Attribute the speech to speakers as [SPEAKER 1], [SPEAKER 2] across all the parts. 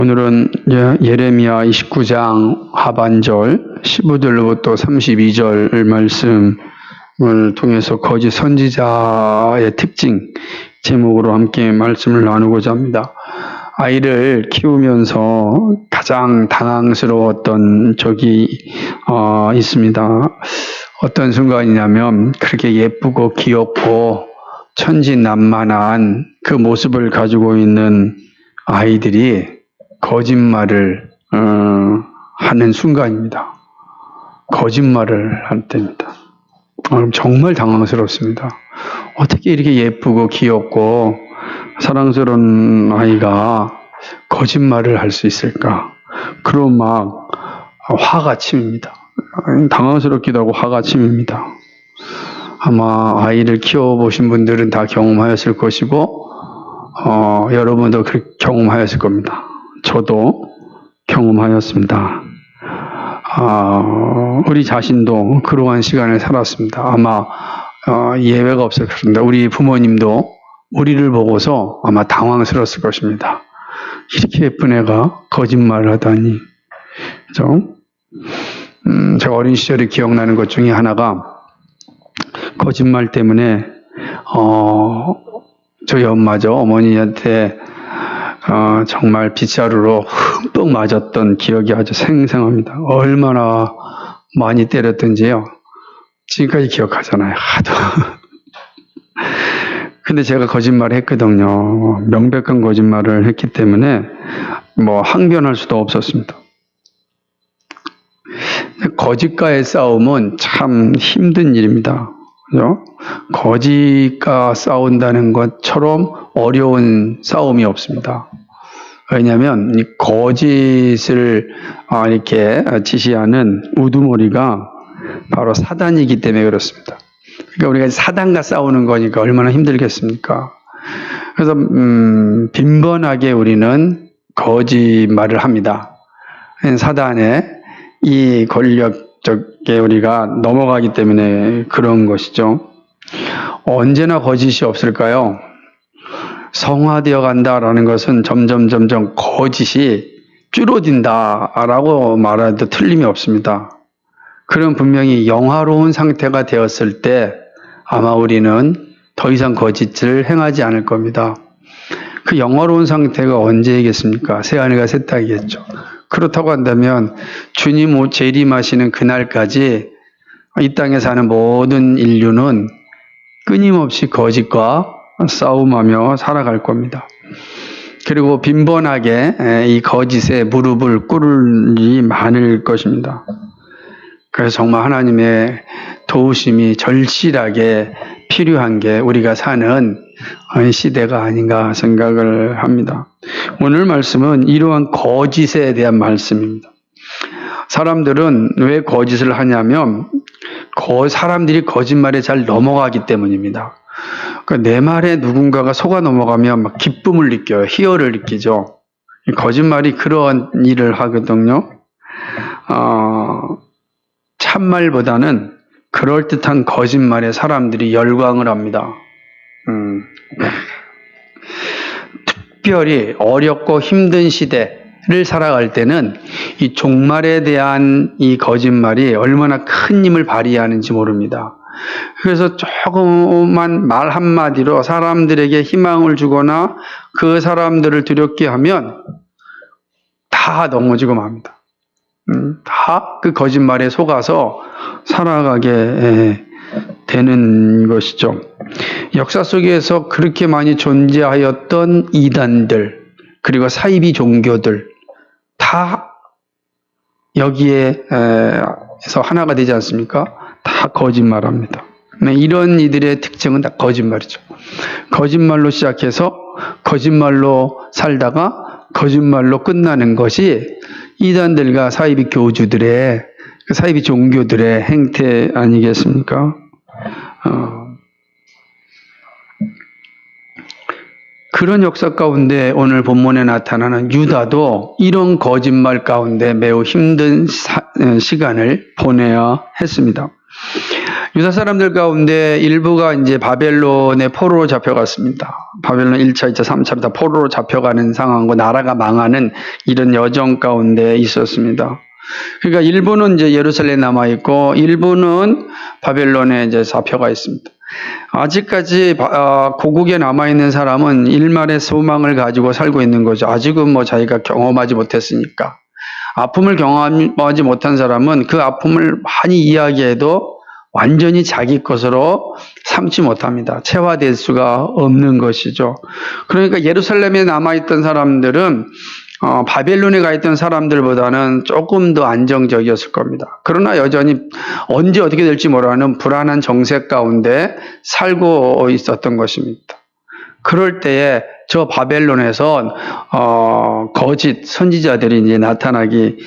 [SPEAKER 1] 오늘은 예레미야 29장 하반절 15절로부터 32절 말씀을 통해서 거짓 선지자의 특징 제목으로 함께 말씀을 나누고자 합니다. 아이를 키우면서 가장 당황스러웠던 적이 있습니다. 어떤 순간이냐면 그렇게 예쁘고 귀엽고 천진난만한 그 모습을 가지고 있는 아이들이 거짓말을 하는 순간입니다. 거짓말을 할 때입니다. 정말 당황스럽습니다. 어떻게 이렇게 예쁘고 귀엽고 사랑스러운 아이가 거짓말을 할 수 있을까? 그런 막 화가 치밉니다. 당황스럽기도 하고 화가 치밉니다. 아마 아이를 키워보신 분들은 다 경험하였을 것이고 여러분도 그렇게 경험하였을 겁니다. 저도 경험하였습니다. 우리 자신도 그러한 시간을 살았습니다. 아마 예외가 없을 것입니다. 우리 부모님도 우리를 보고서 아마 당황스러웠을 것입니다. 이렇게 예쁜 애가 거짓말을 하다니. 그죠? 제가 어린 시절에 기억나는 것 중에 하나가 거짓말 때문에 저희 엄마죠. 어머니한테 정말 빗자루로 흠뻑 맞았던 기억이 아주 생생합니다. 얼마나 많이 때렸던지요. 지금까지 기억하잖아요. 하도. 근데 제가 거짓말을 했거든요. 명백한 거짓말을 했기 때문에 항변할 수도 없었습니다. 거짓과의 싸움은 참 힘든 일입니다. 그죠? 거짓과 싸운다는 것처럼 어려운 싸움이 없습니다. 왜냐하면 이 거짓을 이렇게 지시하는 우두머리가 바로 사단이기 때문에 그렇습니다. 그러니까 우리가 사단과 싸우는 거니까 얼마나 힘들겠습니까? 그래서 빈번하게 우리는 거짓말을 합니다. 사단의 이 권력적에 우리가 넘어가기 때문에 그런 것이죠. 언제나 거짓이 없을까요? 성화되어 간다라는 것은 점점 거짓이 줄어든다라고 말해도 틀림이 없습니다. 그럼 분명히 영화로운 상태가 되었을 때 아마 우리는 더 이상 거짓을 행하지 않을 겁니다. 그 영화로운 상태가 언제이겠습니까? 새하늘과 새 땅이겠죠. 그렇다고 한다면 주님 재림하시는 그날까지 이 땅에 사는 모든 인류는 끊임없이 거짓과 싸움하며 살아갈 겁니다. 그리고 빈번하게 이 거짓에 무릎을 꿇을 일이 많을 것입니다. 그래서 정말 하나님의 도우심이 절실하게 필요한 게 우리가 사는 시대가 아닌가 생각을 합니다. 오늘 말씀은 이러한 거짓에 대한 말씀입니다. 사람들은 왜 거짓을 하냐면 사람들이 거짓말에 잘 넘어가기 때문입니다. 그러니까 내 말에 누군가가 속아 넘어가면 막 기쁨을 느껴요. 희열을 느끼죠. 거짓말이 그런 일을 하거든요. 참말보다는 그럴듯한 거짓말에 사람들이 열광을 합니다. 특별히 어렵고 힘든 시대를 살아갈 때는 이 종말에 대한 이 거짓말이 얼마나 큰 힘을 발휘하는지 모릅니다. 그래서 조그만 말 한마디로 사람들에게 희망을 주거나 그 사람들을 두렵게 하면 다 넘어지고 맙니다. 다 그 거짓말에 속아서 살아가게 되는 것이죠. 역사 속에서 그렇게 많이 존재하였던 이단들 그리고 사이비 종교들 다 여기에서 하나가 되지 않습니까? 다 거짓말합니다. 이런 이들의 특징은 다 거짓말이죠. 거짓말로 시작해서 거짓말로 살다가 거짓말로 끝나는 것이 이단들과 사이비 교주들의 사이비 종교들의 행태 아니겠습니까? 그런 역사 가운데 오늘 본문에 나타나는 유다도 이런 거짓말 가운데 매우 힘든 시간을 보내야 했습니다. 유다 사람들 가운데 일부가 이제 바벨론의 포로로 잡혀갔습니다. 바벨론 1차, 2차, 3차로 다 포로로 잡혀가는 상황과 나라가 망하는 이런 여정 가운데 있었습니다. 그러니까 일부는 이제 예루살렘에 남아 있고 일부는 바벨론에 이제 잡혀가 있습니다. 아직까지 고국에 남아 있는 사람은 일말의 소망을 가지고 살고 있는 거죠. 아직은 뭐 자기가 경험하지 못했으니까. 아픔을 경험하지 못한 사람은 그 아픔을 많이 이야기해도 완전히 자기 것으로 삼지 못합니다. 체화될 수가 없는 것이죠. 그러니까 예루살렘에 남아있던 사람들은 바벨론에 가 있던 사람들보다는 조금 더 안정적이었을 겁니다. 그러나 여전히 언제 어떻게 될지 모르는 불안한 정세 가운데 살고 있었던 것입니다. 그럴 때에 저 바벨론에서 거짓 선지자들이 이제 나타나기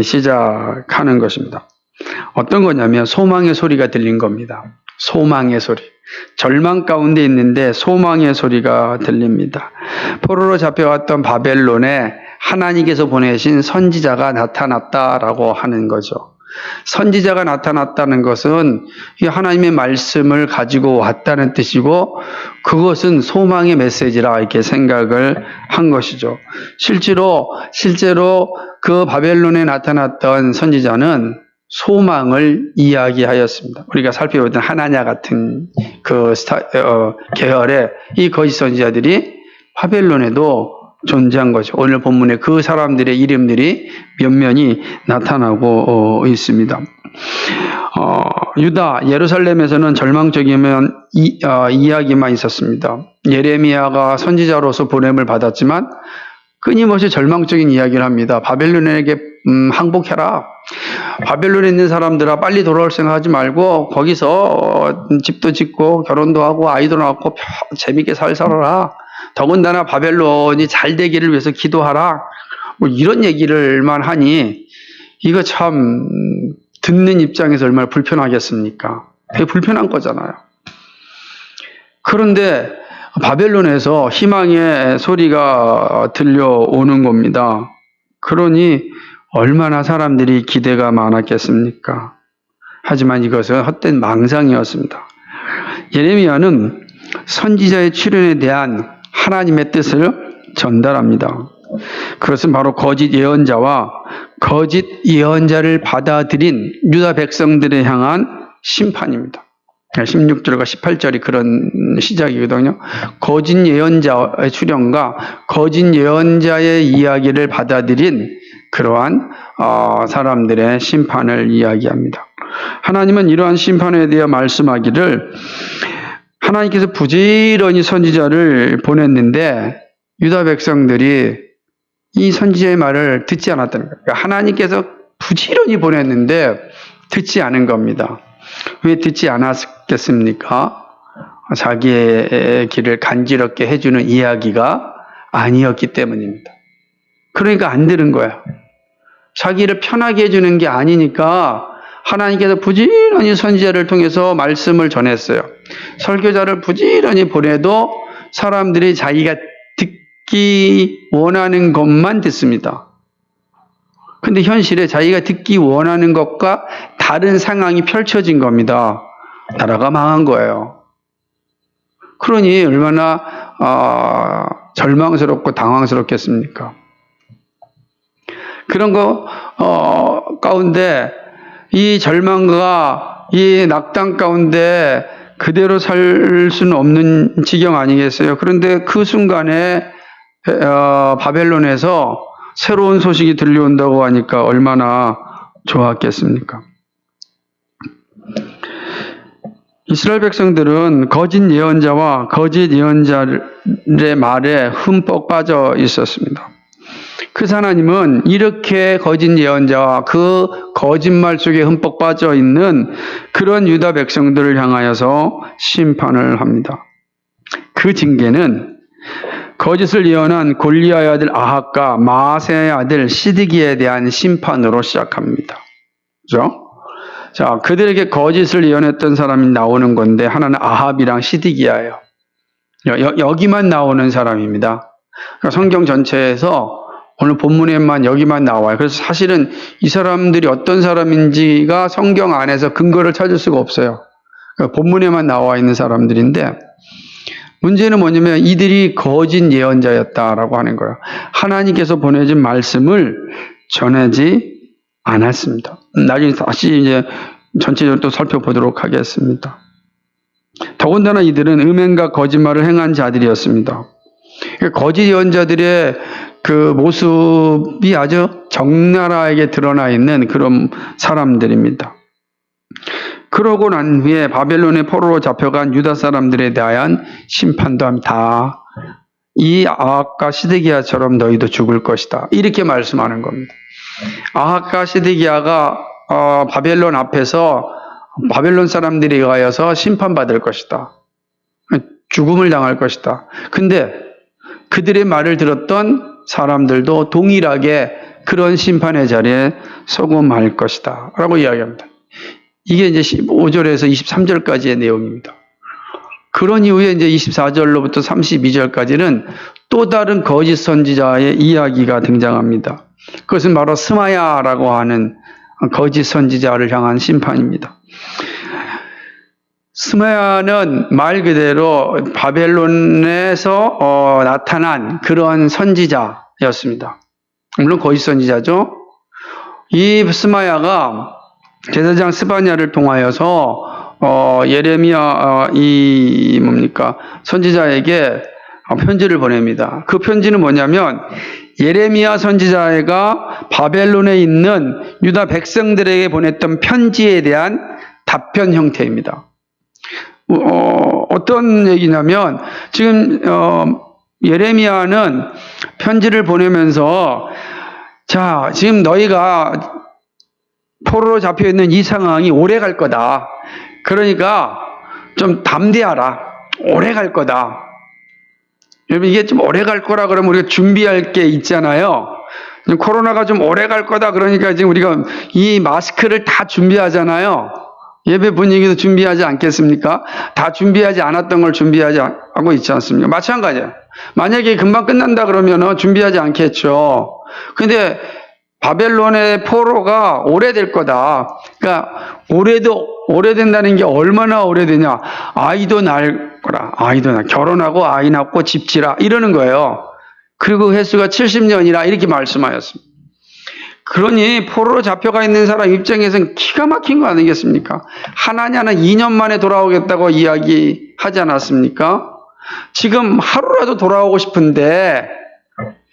[SPEAKER 1] 시작하는 것입니다. 어떤 거냐면 소망의 소리가 들린 겁니다. 소망의 소리. 절망 가운데 있는데 소망의 소리가 들립니다. 포로로 잡혀왔던 바벨론에 하나님께서 보내신 선지자가 나타났다라고 하는 거죠. 선지자가 나타났다는 것은 하나님의 말씀을 가지고 왔다는 뜻이고 그것은 소망의 메시지라 이렇게 생각을 한 것이죠. 실제로 그 바벨론에 나타났던 선지자는 소망을 이야기하였습니다. 우리가 살펴보던 하나냐 같은 계열의 이 거짓 선지자들이 바벨론에도 존재한 거죠. 오늘 본문에 그 사람들의 이름들이 몇몇이 나타나고 있습니다. 유다, 예루살렘에서는 절망적이면 이야기만 있었습니다. 예레미야가 선지자로서 보냄을 받았지만 끊임없이 절망적인 이야기를 합니다. 바벨론에게 항복해라. 바벨론에 있는 사람들아 빨리 돌아올 생각하지 말고 거기서 집도 짓고 결혼도 하고 아이도 낳고 재밌게 살아라. 더군다나 바벨론이 잘 되기를 위해서 기도하라. 뭐 이런 얘기를만 하니 이거 참 듣는 입장에서 얼마나 불편하겠습니까? 되게 불편한 거잖아요. 그런데 바벨론에서 희망의 소리가 들려오는 겁니다. 그러니 얼마나 사람들이 기대가 많았겠습니까? 하지만 이것은 헛된 망상이었습니다. 예레미야는 선지자의 출현에 대한 하나님의 뜻을 전달합니다. 그것은 바로 거짓 예언자와 거짓 예언자를 받아들인 유다 백성들을 향한 심판입니다. 16절과 18절이 그런 시작이거든요. 거짓 예언자의 출현과 거짓 예언자의 이야기를 받아들인 그러한 사람들의 심판을 이야기합니다. 하나님은 이러한 심판에 대해 말씀하기를 하나님께서 부지런히 선지자를 보냈는데 유다 백성들이 이 선지자의 말을 듣지 않았다는 거예요. 하나님께서 부지런히 보냈는데 듣지 않은 겁니다. 왜 듣지 않았겠습니까? 자기의 길을 간지럽게 해주는 이야기가 아니었기 때문입니다. 그러니까 안 들은 거야. 자기를 편하게 해주는 게 아니니까 하나님께서 부지런히 선지자를 통해서 말씀을 전했어요. 설교자를 부지런히 보내도 사람들이 자기가 듣기 원하는 것만 듣습니다. 근데 현실에 자기가 듣기 원하는 것과 다른 상황이 펼쳐진 겁니다. 나라가 망한 거예요. 그러니 얼마나 절망스럽고 당황스럽겠습니까? 그런 거 가운데 이 절망과 이 낙담 가운데 그대로 살 수는 없는 지경 아니겠어요? 그런데 그 순간에 바벨론에서 새로운 소식이 들려온다고 하니까 얼마나 좋았겠습니까? 이스라엘 백성들은 거짓 예언자와 거짓 예언자의 말에 흠뻑 빠져 있었습니다. 그 하나님은 이렇게 거짓 예언자와 그 거짓말 속에 흠뻑 빠져 있는 그런 유다 백성들을 향하여서 심판을 합니다. 그 징계는 거짓을 예언한 골리아의 아들 아합과 마아세의 아들 시드기에 대한 심판으로 시작합니다. 그죠? 자, 그들에게 거짓을 예언했던 사람이 나오는 건데 하나는 아합이랑 시드기야예요. 여기만 나오는 사람입니다. 그러니까 성경 전체에서 오늘 본문에만 여기만 나와요. 그래서 사실은 이 사람들이 어떤 사람인지가 성경 안에서 근거를 찾을 수가 없어요. 본문에만 나와 있는 사람들인데, 문제는 뭐냐면 이들이 거짓 예언자였다라고 하는 거예요. 하나님께서 보내준 말씀을 전하지 않았습니다. 나중에 다시 이제 전체적으로 또 살펴보도록 하겠습니다. 더군다나 이들은 음행과 거짓말을 행한 자들이었습니다. 거짓 예언자들의 그 모습이 아주 적나라하게 드러나 있는 그런 사람들입니다. 그러고 난 후에 바벨론의 포로로 잡혀간 유다 사람들에 대한 심판도 합니다. 이 아합과 시드기야처럼 너희도 죽을 것이다. 이렇게 말씀하는 겁니다. 아합과 시드기야가 바벨론 앞에서 바벨론 사람들에 의하여서 심판받을 것이다. 죽음을 당할 것이다. 근데 그들의 말을 들었던 사람들도 동일하게 그런 심판의 자리에 서고 말 것이다. 라고 이야기합니다. 이게 이제 15절에서 23절까지의 내용입니다. 그런 이후에 이제 24절로부터 32절까지는 또 다른 거짓 선지자의 이야기가 등장합니다. 그것은 바로 스마야라고 하는 거짓 선지자를 향한 심판입니다. 스마야는 말 그대로 바벨론에서 나타난 그런 선지자였습니다. 물론 거짓 선지자죠. 이 스마야가 제사장 스바냐를 통하여서 예레미야 선지자에게 편지를 보냅니다. 그 편지는 뭐냐면 예레미야 선지자가 바벨론에 있는 유다 백성들에게 보냈던 편지에 대한 답변 형태입니다. 어떤 얘기냐면 지금 예레미야는 편지를 보내면서 자, 지금 너희가 포로로 잡혀있는 이 상황이 오래 갈 거다. 그러니까 좀 담대하라. 오래 갈 거다. 여러분, 이게 좀 오래 갈 거라 그러면 우리가 준비할 게 있잖아요. 코로나가 좀 오래 갈 거다. 그러니까 지금 우리가 이 마스크를 다 준비하잖아요. 예배 분위기도 준비하지 않겠습니까? 다 준비하지 않았던 걸 준비하지 하고 있지 않습니까? 마찬가지예요. 만약에 금방 끝난다 그러면 준비하지 않겠죠. 근데 바벨론의 포로가 오래될 거다. 그러니까 오래된다는 게 얼마나 오래되냐. 아이도 낳을 거라. 결혼하고 아이 낳고 집 지라. 이러는 거예요. 그리고 횟수가 70년이라 이렇게 말씀하였습니다. 그러니 포로로 잡혀가 있는 사람 입장에서는 기가 막힌 거 아니겠습니까? 하나냐는 2년 만에 돌아오겠다고 이야기하지 않았습니까? 지금 하루라도 돌아오고 싶은데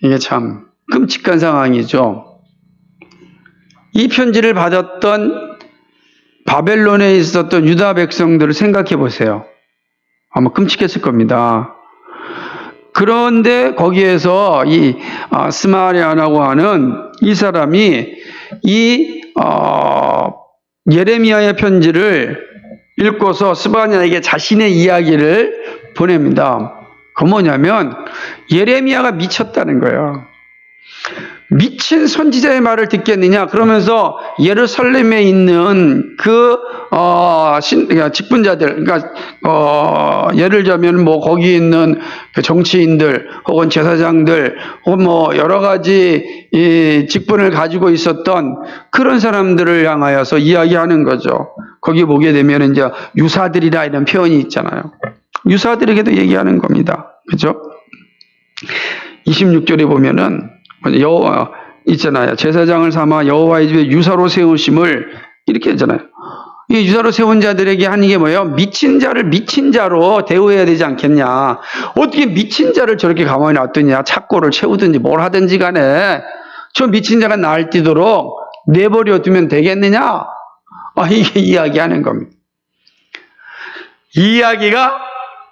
[SPEAKER 1] 이게 참 끔찍한 상황이죠. 이 편지를 받았던 바벨론에 있었던 유다 백성들을 생각해 보세요. 아마 끔찍했을 겁니다. 그런데 거기에서 이 스마랴라고 하는 이 사람이 이 예레미야의 편지를 읽고서 스바냐에게 자신의 이야기를 보냅니다. 그 뭐냐면 예레미야가 미쳤다는 거예요. 미친 선지자의 말을 듣겠느냐? 그러면서 예루살렘에 있는 그 직분자들, 그러니까 예를 들면 뭐 거기 있는 그 정치인들 혹은 제사장들 혹은 뭐 여러 가지 이 직분을 가지고 있었던 그런 사람들을 향하여서 이야기하는 거죠. 거기 보게 되면 이제 유사들이라 이런 표현이 있잖아요. 유사들에게도 얘기하는 겁니다. 그죠? 26절에 보면은 여호와 있잖아요. 제사장을 삼아 여호와의 집에 유사로 세우심을 이렇게 했잖아요. 이 유사로 세운 자들에게 하는 게 뭐예요? 미친 자를 미친 자로 대우해야 되지 않겠냐. 어떻게 미친 자를 저렇게 가만히 놔두냐. 착고를 채우든지 뭘 하든지 간에 저 미친 자가 날뛰도록 내버려 두면 되겠느냐. 이게 이야기하는 겁니다. 이 이야기가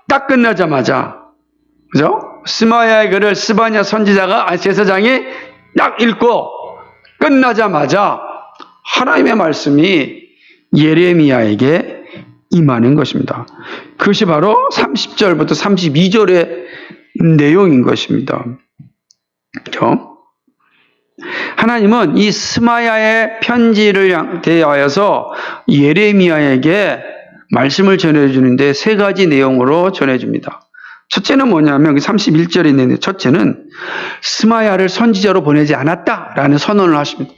[SPEAKER 1] 딱 끝나자마자 그죠? 스마야의 글을 스바냐 선지자가 제사장이 딱 읽고 끝나자마자 하나님의 말씀이 예레미야에게 임하는 것입니다. 그것이 바로 30절부터 32절의 내용인 것입니다. 그렇죠? 하나님은 이 스마야의 편지를 대하여서 예레미야에게 말씀을 전해주는데 세 가지 내용으로 전해줍니다. 첫째는 뭐냐면 31절에 있는데 첫째는 스마야를 선지자로 보내지 않았다라는 선언을 하십니다.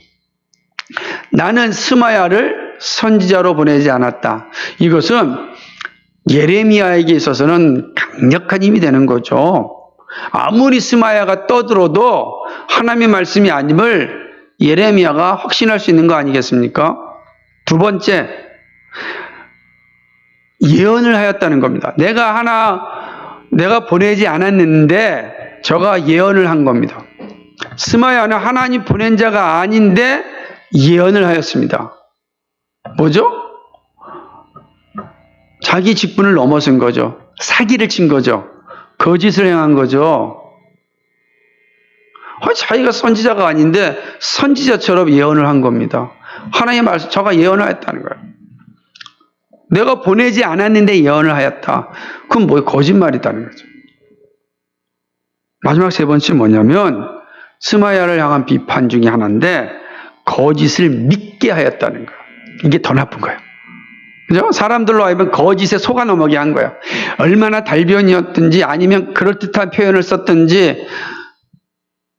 [SPEAKER 1] 나는 스마야를 선지자로 보내지 않았다. 이것은 예레미야에게 있어서는 강력한 힘이 되는 거죠. 아무리 스마야가 떠들어도 하나님의 말씀이 아님을 예레미야가 확신할 수 있는 거 아니겠습니까? 두 번째, 예언을 하였다는 겁니다. 내가 보내지 않았는데 저가 예언을 한 겁니다. 스마야는 하나님 보낸 자가 아닌데 예언을 하였습니다. 뭐죠? 자기 직분을 넘어선 거죠. 사기를 친 거죠. 거짓을 행한 거죠. 자기가 선지자가 아닌데 선지자처럼 예언을 한 겁니다. 하나님의 말씀, 저가 예언을 하였다는 거예요. 내가 보내지 않았는데 예언을 하였다. 그건 뭐 거짓말이다는 거죠. 마지막 세 번째 뭐냐면 스마야를 향한 비판 중에 하나인데 거짓을 믿게 하였다는 거예요. 이게 더 나쁜 거예요. 그죠? 사람들로 하여금 거짓에 속아 넘어게 한 거예요. 얼마나 달변이었든지 아니면 그럴듯한 표현을 썼든지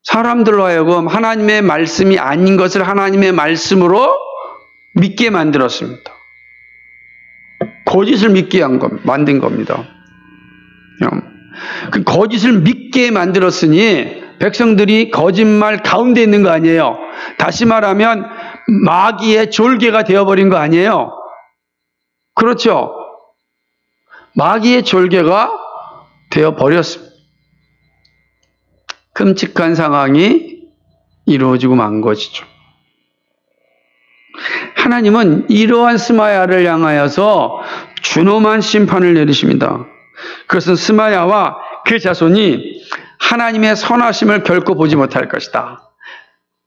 [SPEAKER 1] 사람들로 하여금 하나님의 말씀이 아닌 것을 하나님의 말씀으로 믿게 만들었습니다. 거짓을 믿게 만든 겁니다. 그 거짓을 믿게 만들었으니 백성들이 거짓말 가운데 있는 거 아니에요. 다시 말하면 마귀의 졸개가 되어버린 거 아니에요. 그렇죠. 마귀의 졸개가 되어버렸습니다. 끔찍한 상황이 이루어지고 만 것이죠. 하나님은 이러한 스마야를 향하여서 준엄한 심판을 내리십니다. 그것은 스마야와 그 자손이 하나님의 선하심을 결코 보지 못할 것이다.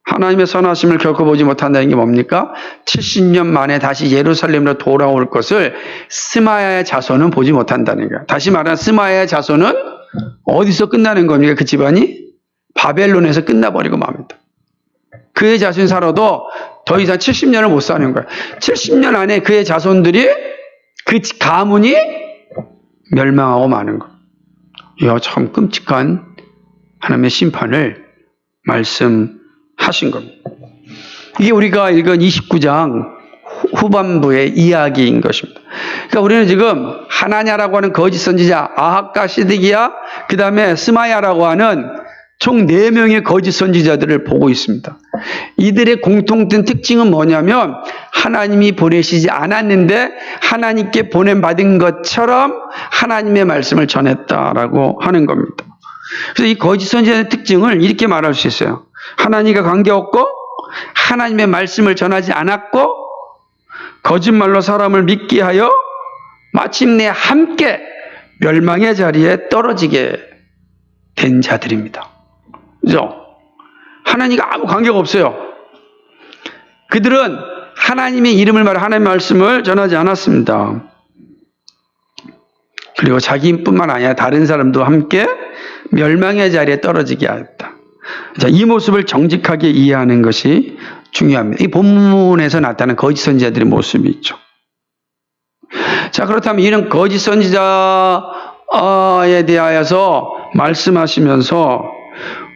[SPEAKER 1] 하나님의 선하심을 결코 보지 못한다는 게 뭡니까? 70년 만에 다시 예루살렘으로 돌아올 것을 스마야의 자손은 보지 못한다는 거예요. 다시 말하면 스마야의 자손은 어디서 끝나는 겁니까? 그 집안이? 바벨론에서 끝나버리고 맙니다. 그의 자손이 살아도 더 이상 70년을 못 사는 거예요. 70년 안에 그의 자손들이 그 가문이 멸망하고 마는 거예요. 이야, 참 끔찍한 하나님의 심판을 말씀하신 겁니다. 이게 우리가 읽은 29장 후반부의 이야기인 것입니다. 그러니까 우리는 지금 하나냐라고 하는 거짓 선지자 아합과 시드기야, 그 다음에 스마야라고 하는 총 4명의 거짓 선지자들을 보고 있습니다. 이들의 공통된 특징은 뭐냐면 하나님이 보내시지 않았는데 하나님께 보냄받은 것처럼 하나님의 말씀을 전했다라고 하는 겁니다. 그래서 이 거짓 선지자의 특징을 이렇게 말할 수 있어요. 하나님과 관계없고 하나님의 말씀을 전하지 않았고 거짓말로 사람을 믿게 하여 마침내 함께 멸망의 자리에 떨어지게 된 자들입니다. 그죠? 하나님과 아무 관계가 없어요. 그들은 하나님의 이름을 말해 하나님의 말씀을 전하지 않았습니다. 그리고 자기뿐만 아니라 다른 사람도 함께 멸망의 자리에 떨어지게 하였다. 자, 이 모습을 정직하게 이해하는 것이 중요합니다. 이 본문에서 나타나는 거짓 선지자들의 모습이 있죠. 자, 그렇다면 이런 거짓 선지자에 대하여서 말씀하시면서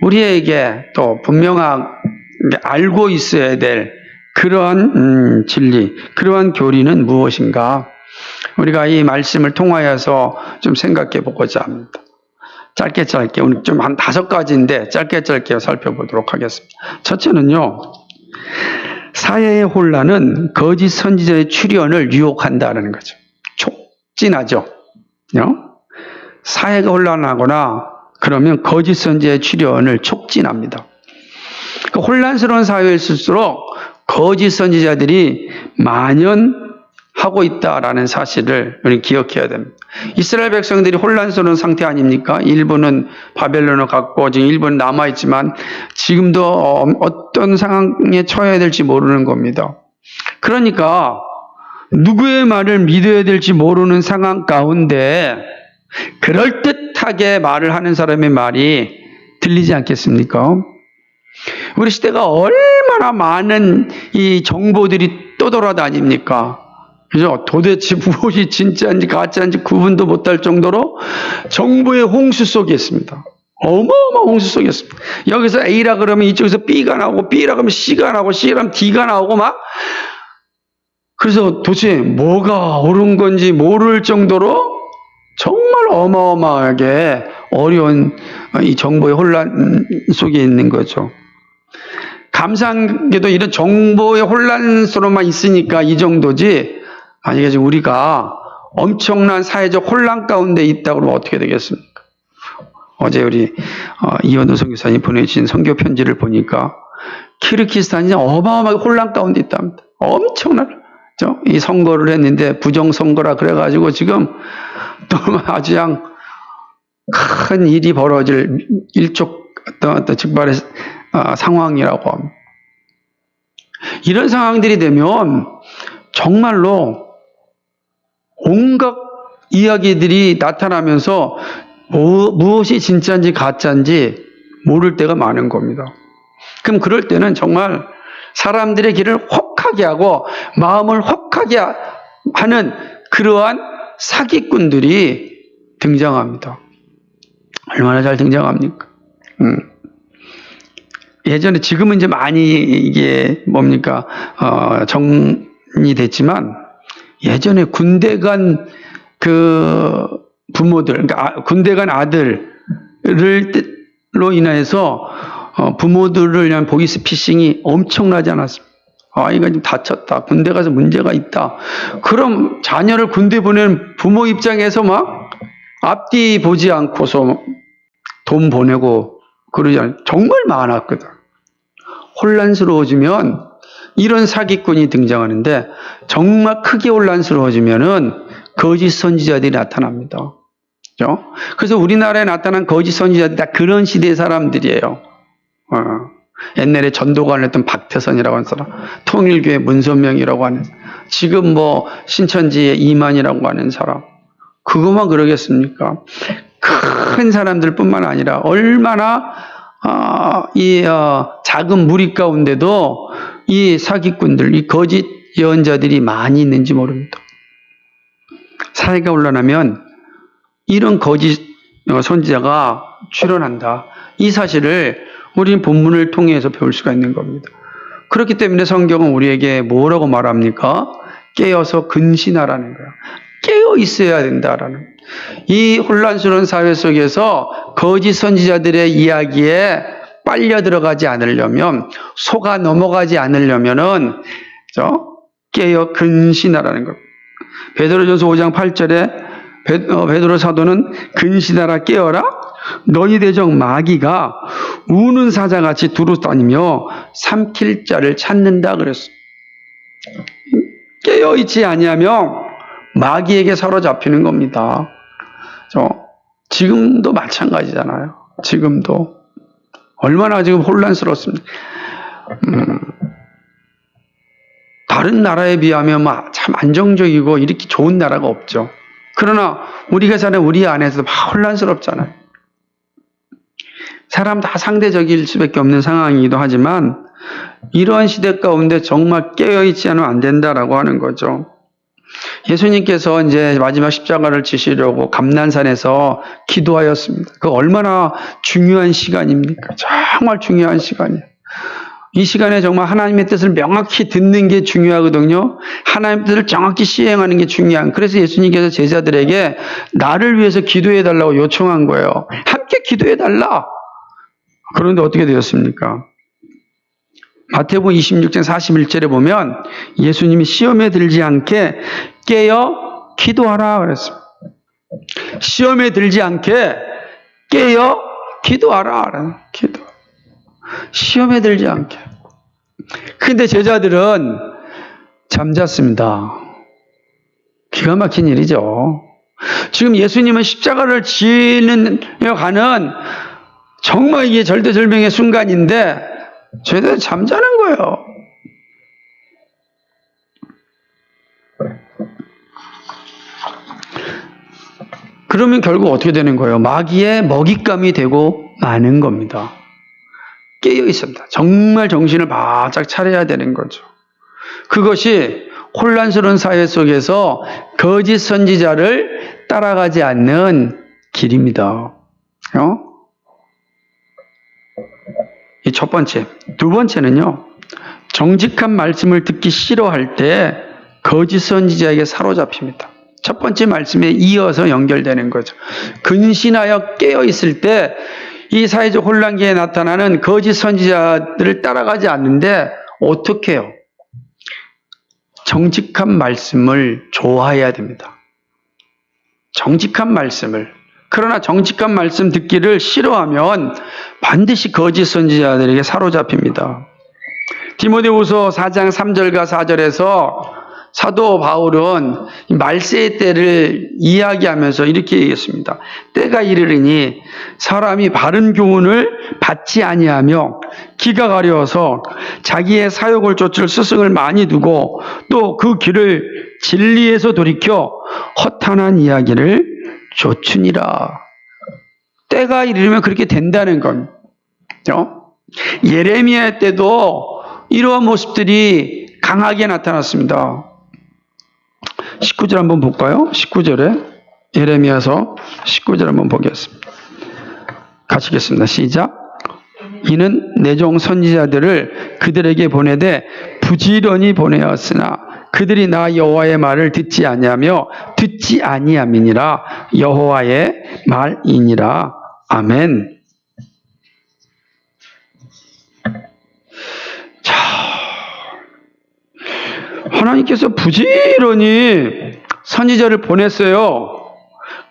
[SPEAKER 1] 우리에게 또 분명하게 알고 있어야 될 그러한 진리, 그러한 교리는 무엇인가? 우리가 이 말씀을 통하여서 좀 생각해 보고자 합니다. 짧게 오늘 좀 한 5가지인데 짧게 살펴보도록 하겠습니다. 첫째는요, 사회의 혼란은 거짓 선지자의 출현을 유혹한다는 거죠. 촉진하죠. 사회가 혼란하거나 그러면 거짓 선지자의 출현을 촉진합니다. 혼란스러운 사회일수록 거짓 선지자들이 만연하고 있다라는 사실을 우리 기억해야 됩니다. 이스라엘 백성들이 혼란스러운 상태 아닙니까? 일부는 바벨론을 갔고 지금 일부는 남아있지만 지금도 어떤 상황에 처해야 될지 모르는 겁니다. 그러니까 누구의 말을 믿어야 될지 모르는 상황 가운데 그럴듯하게 말을 하는 사람의 말이 들리지 않겠습니까? 우리 시대가 얼마나 많은 이 정보들이 떠돌아다닙니까? 그죠? 도대체 무엇이 진짜인지 가짜인지 구분도 못할 정도로 정보의 홍수 속에 있습니다. 어마어마한 홍수 속에 있습니다. 여기서 A라 그러면 이쪽에서 B가 나오고 B라 그러면 C가 나오고 C라 그러면 D가 나오고 막 그래서 도대체 뭐가 옳은 건지 모를 정도로 정말 어마어마하게 어려운 이 정보의 혼란 속에 있는 거죠. 감사한 게도 이런 정보의 혼란스러움만 있으니까 이 정도지, 만약에 지금 우리가 엄청난 사회적 혼란 가운데 있다고 그러면 어떻게 되겠습니까? 어제 우리 이현우 선교사님 보내주신 선교 편지를 보니까 키르기스탄이 어마어마하게 혼란 가운데 있답니다. 엄청난 이 선거를 했는데 부정선거라 그래가지고 지금 또 아주 그냥 큰 일이 벌어질 어떤 즉발의 상황이라고 합니다. 이런 상황들이 되면 정말로 온갖 이야기들이 나타나면서 무엇이 진짜인지 가짜인지 모를 때가 많은 겁니다. 그럼 그럴 때는 정말 사람들의 길을 혹하게 하고 마음을 혹하게 하는 그러한 사기꾼들이 등장합니다. 얼마나 잘 등장합니까? 예전에, 지금은 이제 많이 이게 뭡니까, 정리됐지만, 예전에 군대 간 그 부모들, 그러니까 군대 간 아들로 인해서 부모들을 위한 보이스피싱이 엄청나지 않았습니다. 아이가 좀 다쳤다, 군대 가서 문제가 있다. 그럼 자녀를 군대 보내는 부모 입장에서 막 앞뒤 보지 않고서 돈 보내고 그러지 않아요. 정말 많았거든. 혼란스러워지면 이런 사기꾼이 등장하는데, 정말 크게 혼란스러워지면은 거짓 선지자들이 나타납니다. 그렇죠? 그래서 우리나라에 나타난 거짓 선지자들이 다 그런 시대의 사람들이에요. 옛날에 전도관을 했던 박태선이라고 하는 사람, 통일교회 문선명이라고 하는 사람, 지금 뭐 신천지의 이만이라고 하는 사람, 그것만 그러겠습니까? 큰 사람들뿐만 아니라 얼마나 작은 무리 가운데도 이 사기꾼들, 이 거짓 예언자들이 많이 있는지 모릅니다. 사회가 혼란하면 이런 거짓 선지자가 출현한다. 이 사실을 우리는 본문을 통해서 배울 수가 있는 겁니다. 그렇기 때문에 성경은 우리에게 뭐라고 말합니까? 깨어서 근신하라는 거야. 깨어 있어야 된다라는. 이 혼란스러운 사회 속에서 거짓 선지자들의 이야기에 빨려 들어가지 않으려면, 속아 넘어가지 않으려면은 깨어 근신하라는 겁니다. 베드로전서 5장 8절에 베드로 사도는 근신하라, 깨어라, 너희 대적 마귀가 우는 사자같이 두루다니며 삼킬 자를 찾는다 그랬어. 깨어있지 아니하면 마귀에게 사로잡히는 겁니다. 지금도 마찬가지잖아요. 지금도 얼마나 지금 혼란스럽습니다. 다른 나라에 비하면 참 안정적이고 이렇게 좋은 나라가 없죠. 그러나 우리가 사는 우리 안에서 막 혼란스럽잖아요. 사람 다 상대적일 수밖에 없는 상황이기도 하지만, 이러한 시대 가운데 정말 깨어있지 않으면 안 된다라고 하는 거죠. 예수님께서 이제 마지막 십자가를 지시려고 감난산에서 기도하였습니다. 그 얼마나 중요한 시간입니까? 정말 중요한 시간이에요. 이 시간에 정말 하나님의 뜻을 명확히 듣는 게 중요하거든요. 하나님의 뜻을 정확히 시행하는 게 중요한. 그래서 예수님께서 제자들에게 나를 위해서 기도해달라고 요청한 거예요. 함께 기도해달라. 그런데 어떻게 되었습니까? 마태복음 26장 41절에 보면 예수님이 시험에 들지 않게 깨어 기도하라 그랬습니다. 시험에 들지 않게 깨어 기도하라. 기도. 시험에 들지 않게. 근데 제자들은 잠잤습니다. 기가 막힌 일이죠. 지금 예수님은 십자가를 지러 가는 정말 이게 절대절명의 순간인데 제자들 잠자는 거예요. 그러면 결국 어떻게 되는 거예요? 마귀의 먹잇감이 되고 마는 겁니다. 깨어 있습니다. 정말 정신을 바짝 차려야 되는 거죠. 그것이 혼란스러운 사회 속에서 거짓 선지자를 따라가지 않는 길입니다. 이 첫 번째. 두 번째는요, 정직한 말씀을 듣기 싫어할 때 거짓 선지자에게 사로잡힙니다. 첫 번째 말씀에 이어서 연결되는 거죠. 근신하여 깨어 있을 때 이 사회적 혼란기에 나타나는 거짓 선지자들을 따라가지 않는데 어떻게 해요? 정직한 말씀을 좋아해야 됩니다. 정직한 말씀을. 그러나 정직한 말씀 듣기를 싫어하면 반드시 거짓 선지자들에게 사로잡힙니다. 디모데후서 4장 3절과 4절에서 사도 바울은 말세의 때를 이야기하면서 이렇게 얘기했습니다. 때가 이르리니 사람이 바른 교훈을 받지 아니하며 기가 가려워서 자기의 사욕을 쫓을 스승을 많이 두고 또 그 길을 진리에서 돌이켜 허탄한 이야기를 좇으니라. 때가 이르면 그렇게 된다는 겁니다. 예레미야 때도 이러한 모습들이 강하게 나타났습니다. 19절 한번 볼까요? 19절에 예레미야서 19절 한번 보겠습니다. 가시겠습니다. 시작. 이는 내 종 선지자들을 그들에게 보내되 부지런히 보내었으나 그들이 나 여호와의 말을 듣지 아니하며 듣지 아니함이니라. 여호와의 말이니라. 아멘. 하나님께서 부지런히 선지자를 보냈어요.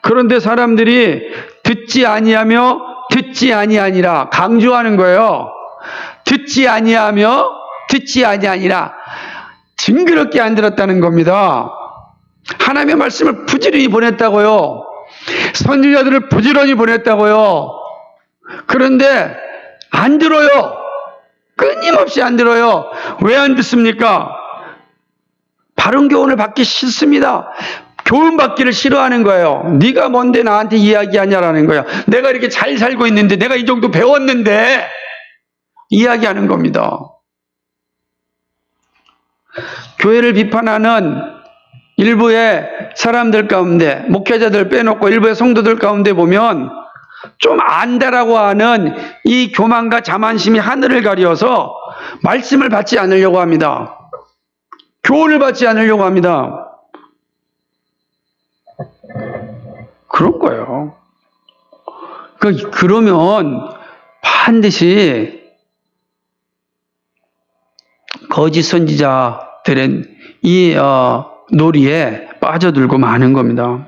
[SPEAKER 1] 그런데 사람들이 듣지 아니하며 듣지 아니하니라 강조하는 거예요. 듣지 아니하며 듣지 아니하니라. 징그럽게 안 들었다는 겁니다. 하나님의 말씀을 부지런히 보냈다고요. 선지자들을 부지런히 보냈다고요. 그런데 안 들어요. 끊임없이 안 들어요. 왜 안 듣습니까? 바른 교훈을 받기 싫습니다. 교훈 받기를 싫어하는 거예요. 네가 뭔데 나한테 이야기하냐라는 거야. 내가 이렇게 잘 살고 있는데, 내가 이 정도 배웠는데 이야기하는 겁니다. 교회를 비판하는 일부의 사람들 가운데, 목회자들 빼놓고 일부의 성도들 가운데 보면 좀 안다라고 하는 이 교만과 자만심이 하늘을 가려서 말씀을 받지 않으려고 합니다. 교훈을 받지 않으려고 합니다. 그런 거예요. 그러면 반드시 거짓 선지자들의 이 놀이에 빠져들고 마는 겁니다.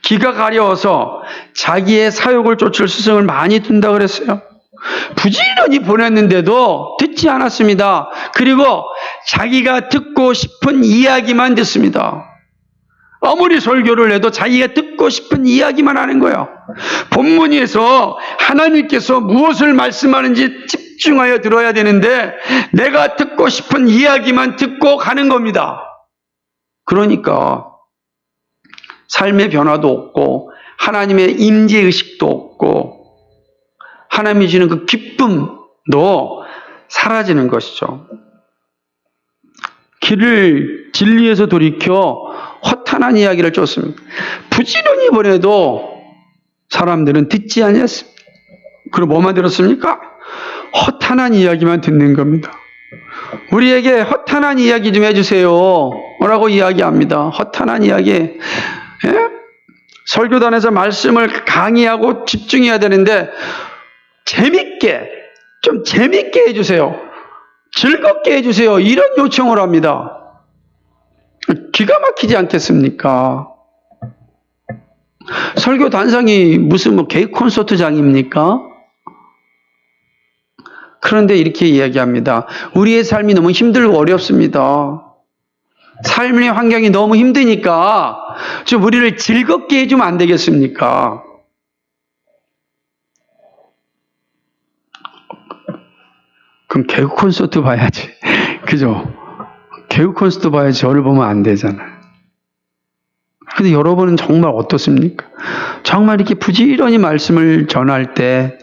[SPEAKER 1] 기가 가려워서 자기의 사욕을 쫓을 스승을 많이 둔다 그랬어요. 부지런히 보냈는데도 듣지 않았습니다. 그리고 자기가 듣고 싶은 이야기만 듣습니다. 아무리 설교를 해도 자기가 듣고 싶은 이야기만 하는 거예요. 본문에서 하나님께서 무엇을 말씀하는지 집중하여 들어야 되는데 내가 듣고 싶은 이야기만 듣고 가는 겁니다. 그러니까 삶의 변화도 없고 하나님의 임재의식도 없고 하나님이 주는 그 기쁨도 사라지는 것이죠. 길을 진리에서 돌이켜 허탄한 이야기를 쫓습니다. 부지런히 보내도 사람들은 듣지 아니했습니다. 그리고 뭐만 들었습니까? 허탄한 이야기만 듣는 겁니다. 우리에게 허탄한 이야기 좀 해주세요 라고 이야기합니다. 허탄한 이야기. 예? 설교단에서 말씀을 강의하고 집중해야 되는데 좀 재밌게 해주세요. 즐겁게 해주세요. 이런 요청을 합니다. 기가 막히지 않겠습니까? 설교 단상이 무슨 개인 콘서트장입니까? 그런데 이렇게 이야기합니다. 우리의 삶이 너무 힘들고 어렵습니다. 삶의 환경이 너무 힘드니까 좀 우리를 즐겁게 해주면 안 되겠습니까? 그럼 개그 콘서트 봐야지. 그죠? 개그 콘서트 봐야지 저를 보면 안 되잖아요. 근데 여러분은 정말 어떻습니까? 정말 이렇게 부지런히 말씀을 전할 때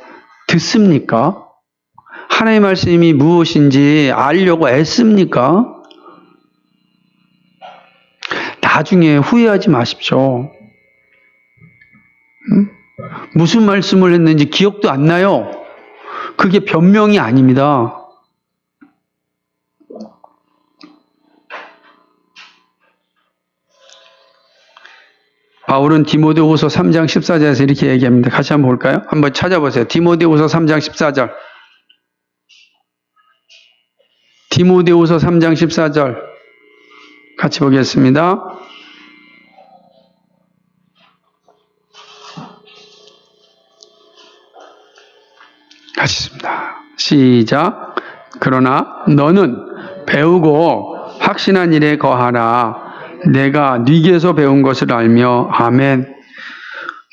[SPEAKER 1] 듣습니까? 하나님의 말씀이 무엇인지 알려고 애씁니까? 나중에 후회하지 마십시오. 무슨 말씀을 했는지 기억도 안 나요. 그게 변명이 아닙니다. 바울은 디모데후서 3장 14절에서 이렇게 얘기합니다. 같이 한번 볼까요? 한번 찾아보세요. 디모데후서 3장 14절. 디모데후서 3장 14절. 같이 보겠습니다. 같이 있습니다. 시작. 그러나 너는 배우고 확신한 일에 거하라. 내가 네게서 배운 것을 알며. 아멘.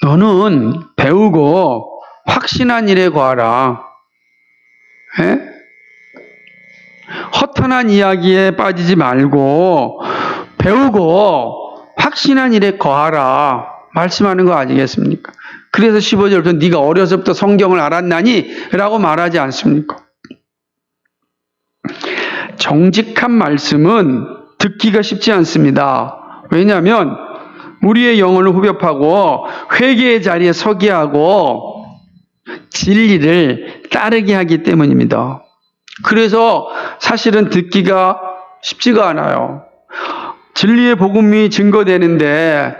[SPEAKER 1] 너는 배우고 확신한 일에 거하라. 에? 허탄한 이야기에 빠지지 말고 배우고 확신한 일에 거하라 말씀하는 거 아니겠습니까? 그래서 15절부터 네가 어려서부터 성경을 알았나니? 라고 말하지 않습니까? 정직한 말씀은 듣기가 쉽지 않습니다. 왜냐하면 우리의 영혼을 후벼파고 회개의 자리에 서게 하고 진리를 따르게 하기 때문입니다. 그래서 사실은 듣기가 쉽지가 않아요. 진리의 복음이 증거되는데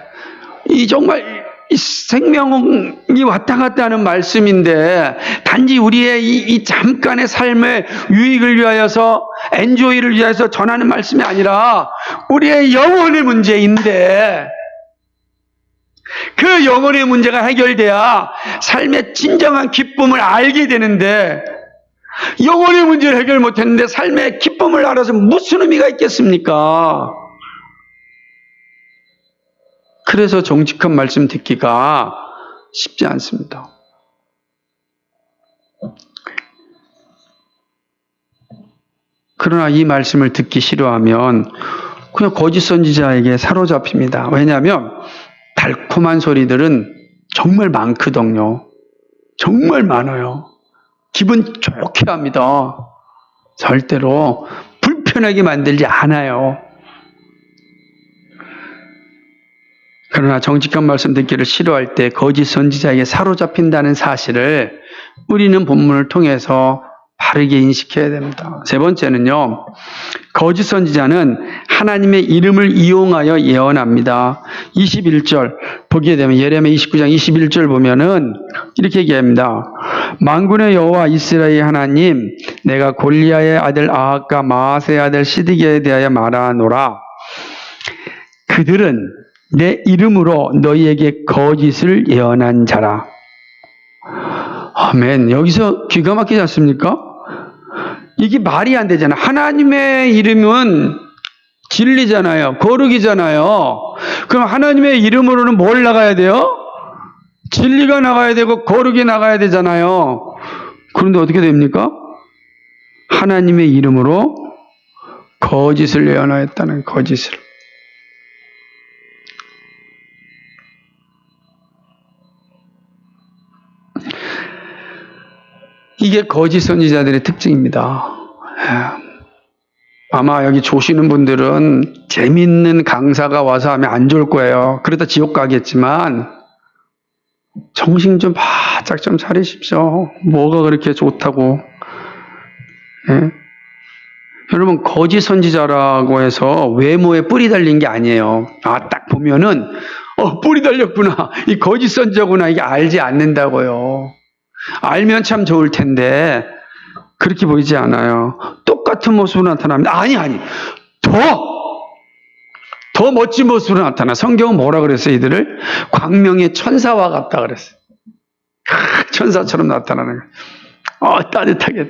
[SPEAKER 1] 이 정말 이 생명이 왔다 갔다 하는 말씀인데 단지 우리의 이 잠깐의 삶의 유익을 위하여서 엔조이를 위해서 전하는 말씀이 아니라 우리의 영혼의 문제인데 그 영혼의 문제가 해결돼야 삶의 진정한 기쁨을 알게 되는데 영혼의 문제를 해결 못했는데 삶의 기쁨을 알아서 무슨 의미가 있겠습니까? 그래서 정직한 말씀 듣기가 쉽지 않습니다. 그러나 이 말씀을 듣기 싫어하면 그냥 거짓 선지자에게 사로잡힙니다. 왜냐하면 달콤한 소리들은 정말 많거든요. 정말 많아요. 기분 좋게 합니다. 절대로 불편하게 만들지 않아요. 그러나 정직한 말씀 듣기를 싫어할 때 거짓 선지자에게 사로잡힌다는 사실을 우리는 본문을 통해서 바르게 인식해야 됩니다. 세 번째는요, 거짓 선지자는 하나님의 이름을 이용하여 예언합니다. 21절 보게 되면 예레미야 29장 21절 보면은 이렇게 얘기합니다. 만군의 여호와 이스라엘의 하나님, 내가 골리앗의 아들 아합과 마아스의 아들 시드기야에 대하여 말하노라. 그들은 내 이름으로 너희에게 거짓을 예언한 자라. 아멘. 여기서 기가 막히지 않습니까? 이게 말이 안 되잖아요. 하나님의 이름은 진리잖아요. 거룩이잖아요. 그럼 하나님의 이름으로는 뭘 나가야 돼요? 진리가 나가야 되고 거룩이 나가야 되잖아요. 그런데 어떻게 됩니까? 하나님의 이름으로 거짓을 예언하였다는 거짓을. 이게 거짓 선지자들의 특징입니다. 아마 여기 조시는 분들은 재밌는 강사가 와서 하면 안 좋을 거예요. 그러다 지옥 가겠지만 정신 좀 바짝 좀 차리십시오. 뭐가 그렇게 좋다고. 예? 여러분, 거짓 선지자라고 해서 외모에 뿔이 달린 게 아니에요. 딱 보면은 뿔이 달렸구나. 이 거짓 선지자구나. 이게 알지 않는다고요. 알면 참 좋을 텐데 그렇게 보이지 않아요. 똑같은 모습으로 나타납니다. 아니 더 멋진 모습으로 나타나. 성경은 뭐라 그랬어요? 이들을 광명의 천사와 같다 그랬어요. 천사처럼 나타나는 거예요. 따뜻하게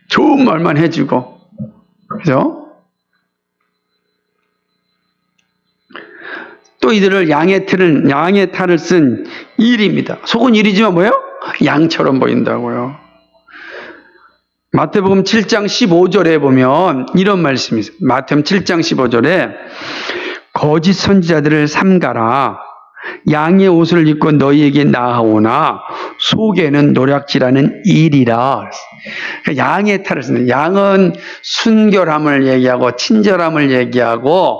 [SPEAKER 1] 좋은 말만 해주고, 그죠? 또 이들을 양의 탈을 쓴 일입니다. 속은 일이지만 뭐예요? 양처럼 보인다고요. 마태복음 7장 15절에 보면 이런 말씀이 있어요. 마태복음 7장 15절에 거짓 선지자들을 삼가라. 양의 옷을 입고 너희에게 나아오나 속에는 노략질하는 일이라. 양의 탈을 쓰는, 양은 순결함을 얘기하고 친절함을 얘기하고,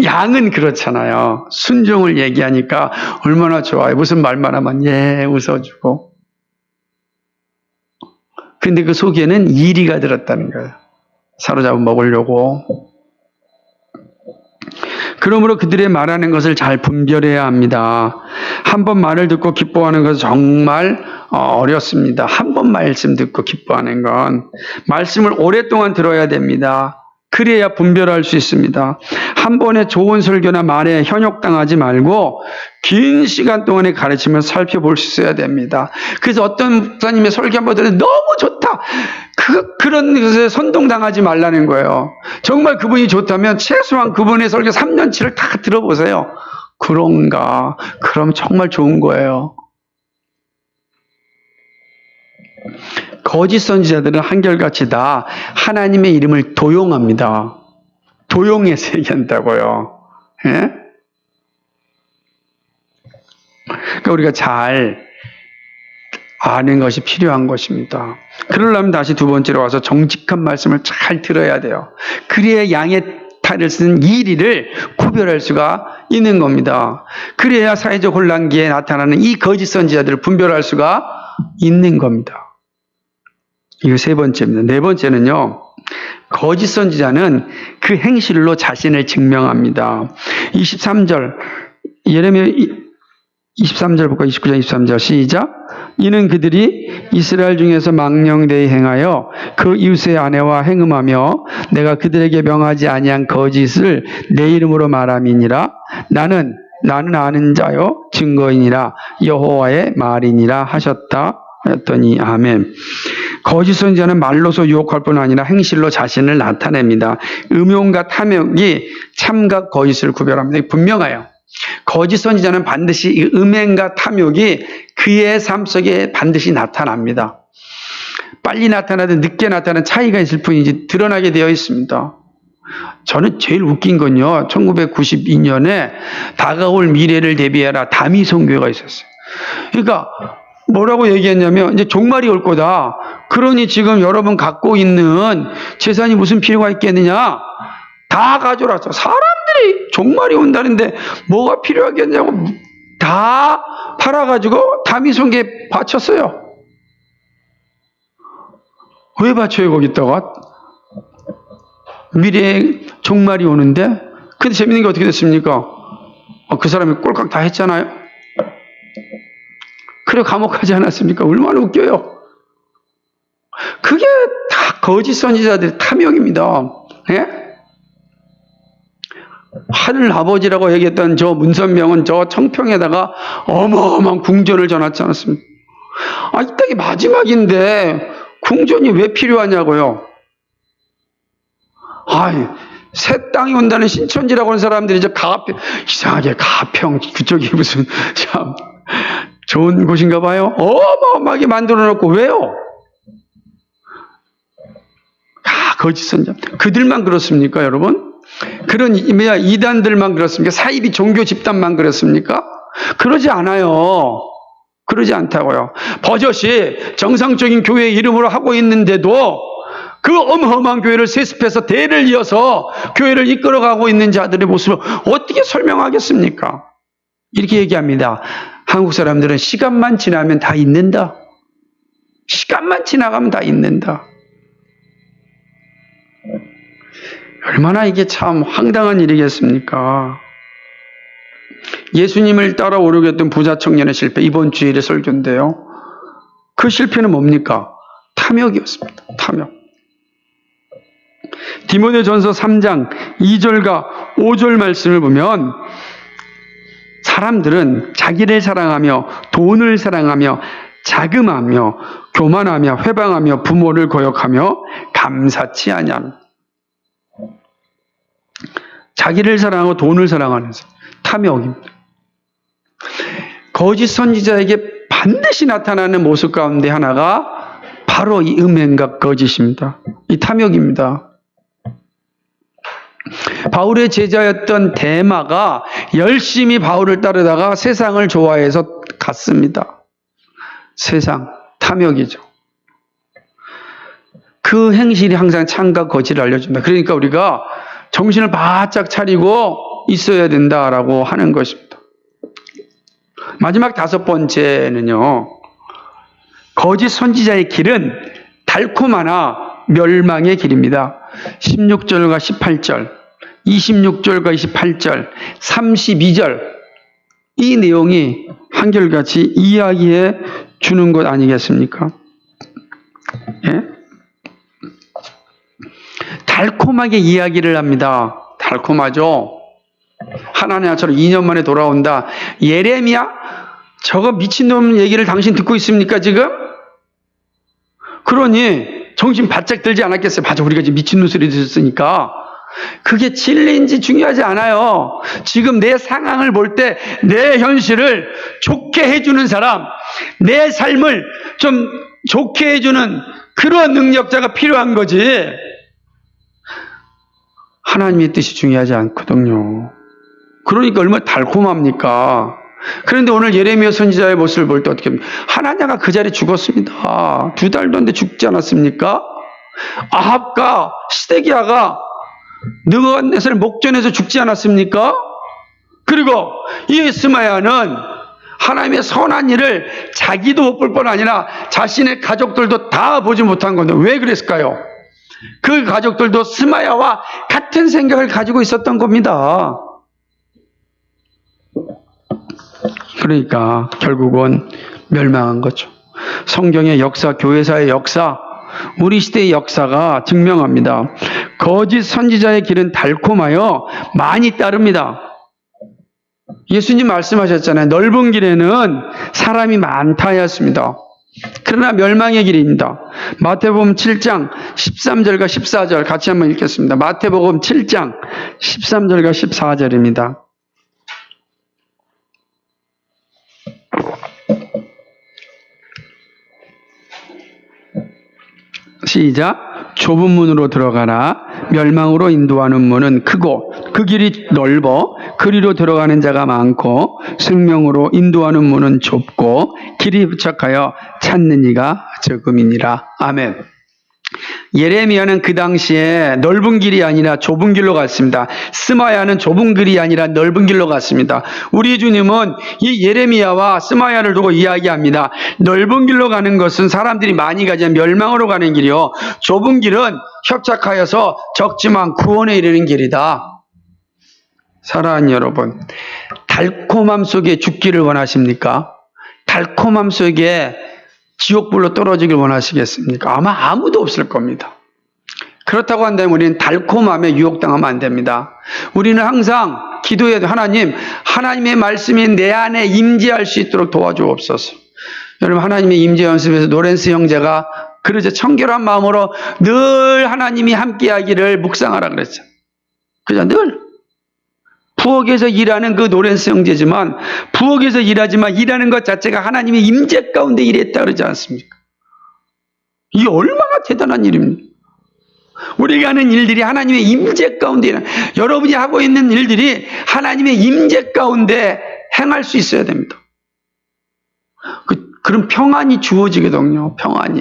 [SPEAKER 1] 양은 그렇잖아요. 순종을 얘기하니까 얼마나 좋아요. 무슨 말만 하면 웃어주고. 근데 그 속에는 이리가 들었다는 거예요. 사로잡아 먹으려고. 그러므로 그들의 말하는 것을 잘 분별해야 합니다. 한 번 말을 듣고 기뻐하는 것은 정말 어렵습니다. 한 번 말씀 듣고 기뻐하는 건 말씀을 오랫동안 들어야 됩니다. 그래야 분별할 수 있습니다. 한 번에 좋은 설교나 말에 현혹당하지 말고 긴 시간 동안의 가르침을 살펴볼 수 있어야 됩니다. 그래서 어떤 목사님의 설교 한번 들으면 너무 좋다. 그런 것에 선동당하지 말라는 거예요. 정말 그분이 좋다면 최소한 그분의 설교 3년치를 다 들어보세요. 그런가? 그럼 정말 좋은 거예요. 거짓 선지자들은 한결같이 다 하나님의 이름을 도용합니다. 도용해서 얘기한다고요. 예? 그러니까 우리가 잘 아는 것이 필요한 것입니다. 그러려면 다시 두 번째로 와서 정직한 말씀을 잘 들어야 돼요. 그래야 양의 탈을 쓴 이리를 구별할 수가 있는 겁니다. 그래야 사회적 혼란기에 나타나는 이 거짓 선지자들을 분별할 수가 있는 겁니다. 이거 세 번째입니다. 네 번째는요. 거짓 선지자는 그 행실로 자신을 증명합니다. 23절 예레미야 23절부터 29장 23절 시작. 이는 그들이 이스라엘 중에서 망령되이 행하여 그 이웃의 아내와 행음하며 내가 그들에게 명하지 아니한 거짓을 내 이름으로 말함이니라. 나는 아는 자요 증거이니라 여호와의 말이니라 하셨다 했더니 아멘. 거짓 선지자는 말로서 유혹할 뿐 아니라 행실로 자신을 나타냅니다. 음용과 탐욕이 참과 거짓을 구별합니다. 분명해요. 거짓 선지자는 반드시 이 음행과 탐욕이 그의 삶 속에 반드시 나타납니다. 빨리 나타나든 늦게 나타나는 차이가 있을 뿐이지 드러나게 되어 있습니다. 저는 제일 웃긴 건요. 1992년에 다가올 미래를 대비해라 다미 선교회가 있었어요. 그러니까 뭐라고 얘기했냐면 이제 종말이 올 거다. 그러니 지금 여러분 갖고 있는 재산이 무슨 필요가 있겠느냐? 다 가져라. 사람들이 종말이 온다는데 뭐가 필요하겠냐고 다 팔아가지고 다미성교에 바쳤어요. 왜 바쳐요 거기다가? 미래에 종말이 오는데? 근데 재밌는 게 어떻게 됐습니까? 그 사람이 꼴깍 다 했잖아요. 그래 감옥 가지 않았습니까? 얼마나 웃겨요. 그게 다 거짓 선지자들의 탐욕입니다. 예? 하늘 아버지라고 얘기했던 저 문선명은 저 청평에다가 어마어마한 궁전을 전하지 않았습니까? 이 땅이 마지막인데 궁전이 왜 필요하냐고요? 새 땅이 온다는 신천지라고 하는 사람들이 이제 이상하게 가평 그쪽이 무슨 참 좋은 곳인가 봐요. 어마어마하게 만들어 놓고 왜요? 거짓 선지자. 그들만 그렇습니까, 여러분? 그런 이단들만 그렇습니까? 사이비 종교 집단만 그렇습니까? 그러지 않아요. 그러지 않다고요. 버젓이 정상적인 교회 이름으로 하고 있는데도 그 어마어마한 교회를 세습해서 대를 이어서 교회를 이끌어가고 있는 자들의 모습을 어떻게 설명하겠습니까? 이렇게 얘기합니다. 한국 사람들은 시간만 지나면 다 잊는다. 시간만 지나가면 다 잊는다. 얼마나 이게 참 황당한 일이겠습니까? 예수님을 따라오려고 했던 부자 청년의 실패, 이번 주일의 설교인데요. 그 실패는 뭡니까? 탐욕이었습니다. 탐욕. 디모데전서 3장 2절과 5절 말씀을 보면 사람들은 자기를 사랑하며 돈을 사랑하며 자금하며 교만하며 회방하며 부모를 거역하며 감사치 아니하며 자기를 사랑하고 돈을 사랑하는 탐욕입니다. 거짓 선지자에게 반드시 나타나는 모습 가운데 하나가 바로 이 음행과 거짓입니다. 이 탐욕입니다. 바울의 제자였던 데마가 열심히 바울을 따르다가 세상을 좋아해서 갔습니다. 세상, 탐욕이죠. 그 행실이 항상 참과 거짓을 알려줍니다. 그러니까 우리가 정신을 바짝 차리고 있어야 된다라고 하는 것입니다. 마지막 다섯 번째는요. 거짓 선지자의 길은 달콤하나 멸망의 길입니다. 16절과 18절 26절과 28절, 32절 이 내용이 한결같이 이야기해 주는 것 아니겠습니까? 예? 달콤하게 이야기를 합니다. 달콤하죠? 하나님 나라처럼 2년 만에 돌아온다. 예레미야? 저거 미친놈 얘기를 당신 듣고 있습니까 지금? 그러니 정신 바짝 들지 않았겠어요? 맞아, 우리가 지금 미친놈 소리 들었으니까. 그게 진리인지 중요하지 않아요. 지금 내 상황을 볼 때 내 현실을 좋게 해주는 사람, 내 삶을 좀 좋게 해주는 그런 능력자가 필요한 거지. 하나님의 뜻이 중요하지 않거든요. 그러니까 얼마나 달콤합니까? 그런데 오늘 예레미야 선지자의 모습을 볼 때 어떻게 합니까? 하나냐가 그 자리에 죽었습니다. 2달도 안 돼 죽지 않았습니까? 아합과 시데기야가 느부갓네살 목전에서 죽지 않았습니까? 그리고 이 스마야는 하나님의 선한 일을 자기도 못 볼 뿐 아니라 자신의 가족들도 다 보지 못한 건데 왜 그랬을까요? 그 가족들도 스마야와 같은 생각을 가지고 있었던 겁니다. 그러니까 결국은 멸망한 거죠. 성경의 역사, 교회사의 역사, 우리 시대의 역사가 증명합니다. 거짓 선지자의 길은 달콤하여 많이 따릅니다. 예수님 말씀하셨잖아요. 넓은 길에는 사람이 많다 하였습니다. 그러나 멸망의 길입니다. 마태복음 7장 13절과 14절 같이 한번 읽겠습니다. 마태복음 7장 13절과 14절입니다. 시작. 좁은 문으로 들어가라. 멸망으로 인도하는 문은 크고 그 길이 넓어 그리로 들어가는 자가 많고 생명으로 인도하는 문은 좁고 길이 부착하여 찾는 이가 적음이니라. 아멘. 예레미야는 그 당시에 넓은 길이 아니라 좁은 길로 갔습니다. 스마야는 좁은 길이 아니라 넓은 길로 갔습니다. 우리 주님은 이 예레미야와 스마야를 두고 이야기합니다. 넓은 길로 가는 것은 사람들이 많이 가지 멸망으로 가는 길이요. 좁은 길은 협착하여서 적지만 구원에 이르는 길이다. 사랑하는 여러분, 달콤함 속에 죽기를 원하십니까? 달콤함 속에 지옥불로 떨어지길 원하시겠습니까? 아마 아무도 없을 겁니다. 그렇다고 한다면 우리는 달콤함에 유혹당하면 안 됩니다. 우리는 항상 기도해도 하나님의 말씀이 내 안에 임재할 수 있도록 도와주옵소서. 여러분, 하나님의 임재 연습에서 노렌스 형제가 그러죠. 청결한 마음으로 늘 하나님이 함께하기를 묵상하라 그랬죠. 그죠? 늘. 부엌에서 일하는 그 노렌스 형제지만 부엌에서 일하지만 일하는 것 자체가 하나님의 임재 가운데 일했다 그러지 않습니까? 이게 얼마나 대단한 일입니까? 우리가 하는 일들이 하나님의 임재 가운데 일하는, 여러분이 하고 있는 일들이 하나님의 임재 가운데 행할 수 있어야 됩니다. 그럼 평안이 주어지거든요. 평안이.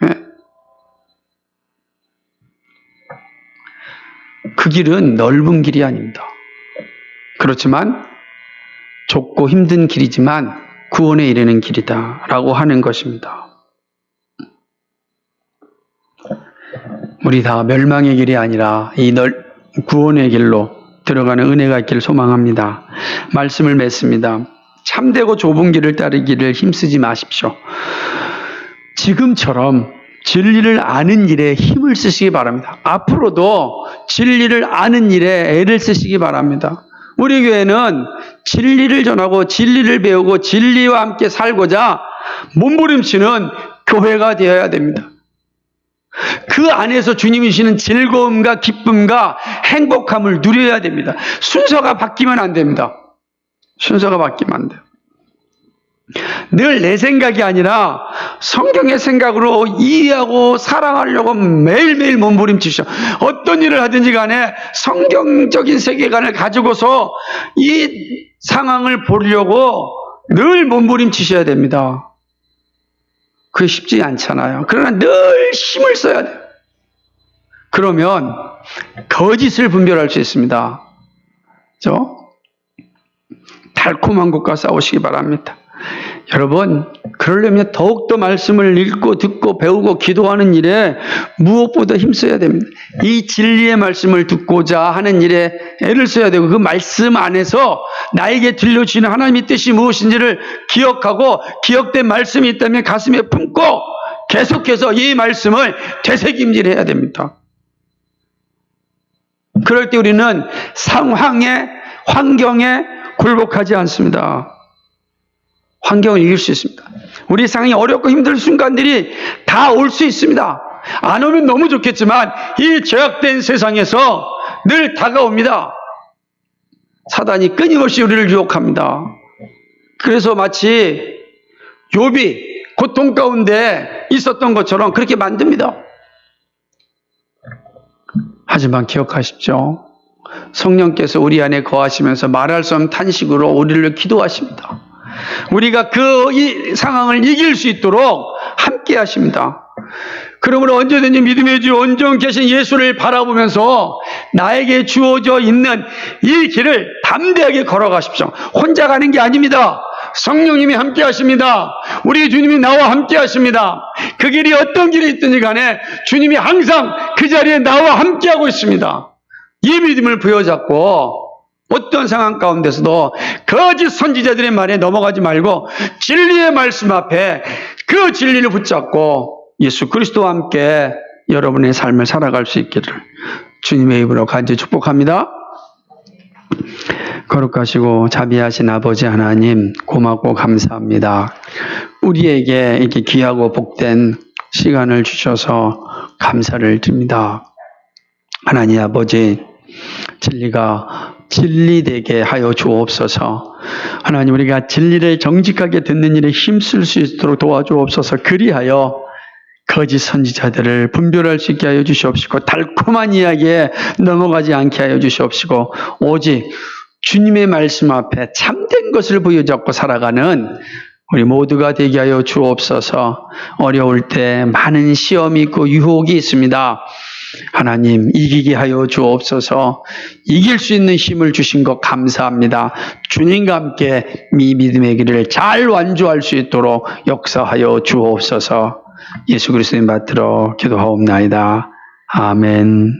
[SPEAKER 1] 네. 그 길은 넓은 길이 아닙니다. 그렇지만 좁고 힘든 길이지만 구원에 이르는 길이다라고 하는 것입니다. 우리 다 멸망의 길이 아니라 이 구원의 길로 들어가는 은혜가 있기를 소망합니다. 말씀을 맺습니다. 참되고 좁은 길을 따르기를 힘쓰지 마십시오. 지금처럼 진리를 아는 일에 힘을 쓰시기 바랍니다. 앞으로도 진리를 아는 일에 애를 쓰시기 바랍니다. 우리 교회는 진리를 전하고 진리를 배우고 진리와 함께 살고자 몸부림치는 교회가 되어야 됩니다. 그 안에서 주님이 주시는 즐거움과 기쁨과 행복함을 누려야 됩니다. 순서가 바뀌면 안 됩니다. 순서가 바뀌면 안 돼요. 늘 내 생각이 아니라 성경의 생각으로 이해하고 사랑하려고 매일매일 몸부림치셔. 어떤 일을 하든지 간에 성경적인 세계관을 가지고서 이 상황을 보려고 늘 몸부림치셔야 됩니다. 그게 쉽지 않잖아요. 그러나 늘 힘을 써야 돼요. 그러면 거짓을 분별할 수 있습니다. 그렇죠? 달콤한 것과 싸우시기 바랍니다. 여러분, 그러려면 더욱더 말씀을 읽고 듣고 배우고 기도하는 일에 무엇보다 힘써야 됩니다. 이 진리의 말씀을 듣고자 하는 일에 애를 써야 되고, 그 말씀 안에서 나에게 들려주시는 하나님의 뜻이 무엇인지를 기억하고, 기억된 말씀이 있다면 가슴에 품고 계속해서 이 말씀을 되새김질해야 됩니다. 그럴 때 우리는 상황에, 환경에 굴복하지 않습니다. 환경을 이길 수 있습니다. 우리 상황이 어렵고 힘든 순간들이 다 올 수 있습니다. 안 오면 너무 좋겠지만 이 죄악된 세상에서 늘 다가옵니다. 사단이 끊임없이 우리를 유혹합니다. 그래서 마치 욥이 고통 가운데 있었던 것처럼 그렇게 만듭니다. 하지만 기억하십시오. 성령께서 우리 안에 거하시면서 말할 수 없는 탄식으로 우리를 기도하십니다. 우리가 이 상황을 이길 수 있도록 함께 하십니다. 그러므로 언제든지 믿음의 주 온전 계신 예수를 바라보면서 나에게 주어져 있는 이 길을 담대하게 걸어가십시오. 혼자 가는 게 아닙니다. 성령님이 함께 하십니다. 우리 주님이 나와 함께 하십니다. 그 길이 어떤 길이 있든지 간에 주님이 항상 그 자리에 나와 함께 하고 있습니다. 이 믿음을 부여잡고 어떤 상황 가운데서도 거짓 선지자들의 말에 넘어가지 말고 진리의 말씀 앞에 그 진리를 붙잡고 예수 그리스도와 함께 여러분의 삶을 살아갈 수 있기를 주님의 이름으로 간절히 축복합니다. 거룩하시고 자비하신 아버지 하나님, 고맙고 감사합니다. 우리에게 이렇게 귀하고 복된 시간을 주셔서 감사를 드립니다. 하나님 아버지, 진리가 진리되게 하여 주옵소서. 하나님, 우리가 진리를 정직하게 듣는 일에 힘쓸 수 있도록 도와주옵소서. 그리하여 거짓 선지자들을 분별할 수 있게 하여 주시옵시고, 달콤한 이야기에 넘어가지 않게 하여 주시옵시고, 오직 주님의 말씀 앞에 참된 것을 부여잡고 살아가는 우리 모두가 되게 하여 주옵소서. 어려울 때 많은 시험이 있고 유혹이 있습니다. 하나님, 이기게 하여 주옵소서. 이길 수 있는 힘을 주신 것 감사합니다. 주님과 함께 이 믿음의 길을 잘 완주할 수 있도록 역사하여 주옵소서. 예수 그리스도의 받들어 기도하옵나이다. 아멘.